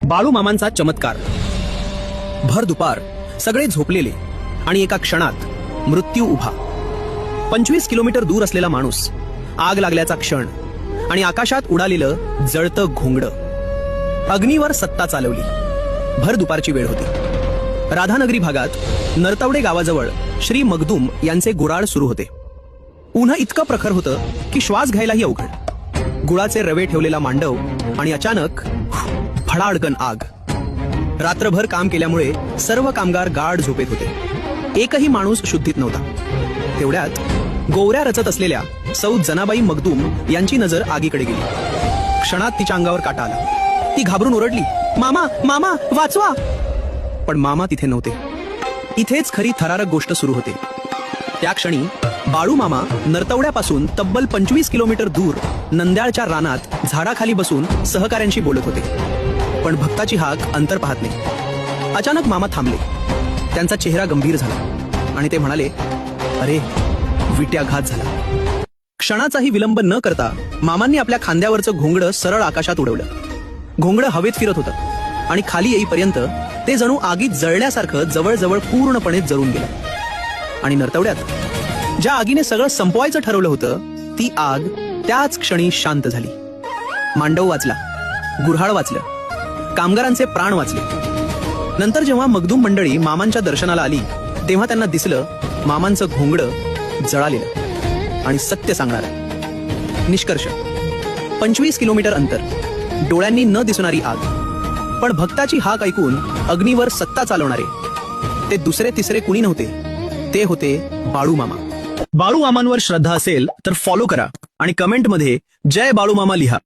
बाळूमामांचा चमत्कार। भर दुपार सगळे झोपलेले आणि एका क्षणात मृत्यू उभा। 25 किलोमीटर दूर असलेला माणूस, आग लागल्याचा क्षण आणि आकाशात उडालेलं जळतं घोंगडं। अग्नीवर सत्ता चालवली। भर दुपारची वेळ होती। राधानगरी भागात नरतवडे गावाजवळ श्री मगदूम यांचे गुऱ्हाळ सुरू होते। ऊन्ह इतकं प्रखर होतं की श्वास घ्यायलाही अवघड। गुळाचे रवे ठेवलेला मांडव आणि अचानक फडाडकन आग। रात्रभर काम केल्यामुळे सर्व कामगार गाढ झोपेत होते। एकही माणूस शुद्धीत नव्हता। तेवढ्यात गोवऱ्या रचत असलेल्या सौ जनाबाई मगदूम यांची नजर आगीकडे गेली। क्षणात तिच्या अंगावर काटा आला। ती घाबरून ओरडली, मामा मामा वाचवा। पण मामा तिथे नव्हते। इथेच खरी थरारक गोष्ट सुरू होते। त्या क्षणी बाळूमामा नरतवड्यापासून तब्बल 25 किलोमीटर दूर नंद्याळच्या रानात झाडाखाली बसून सहकाऱ्यांशी बोलत होते। पण भक्ताची हाक अंतर पाहत नाही। अचानक मामा थांबले। त्यांचा चेहरा गंभीर झाला आणि ते म्हणाले, अरे विट्याघात झाला। क्षणाचाही विलंब न करता मामांनी आपल्या खांद्यावरचं घोंगडं सरळ आकाशात उडवलं। घोंगडं हवेत फिरत होतं आणि खाली येईपर्यंत ते जणू आगीत जळल्यासारखं जवळजवळ पूर्णपणे जळून गेलं। आणि नरतवड्यात ज्या आगीने सगळं संपवायचं ठरवलं होतं, ती आग त्याच क्षणी शांत झाली। मांडव वाचला, गुऱ्हाळ वाचलं, कामगारांचे प्राण वाचले। नंतर जेव्हा मगदूम मंडळी मामांच्या दर्शनाला आली, तेव्हा त्यांना दिसलं मामांचं घोंगडं जळालेलं। आणि सत्य सांगणार निष्कर्ष, 25 किलोमीटर अंतर, डोळ्यांनी न दिसणारी आग, पण भक्ताची हाक ऐकून अग्नीवर सत्ता चालवणारे ते दुसरे तिसरे कुणी नव्हते, ते होते बाळूमामा। बाळूमामांवर श्रद्धा असेल तर फॉलो करा आणि कमेंटमध्ये जय बाळूमामा लिहा।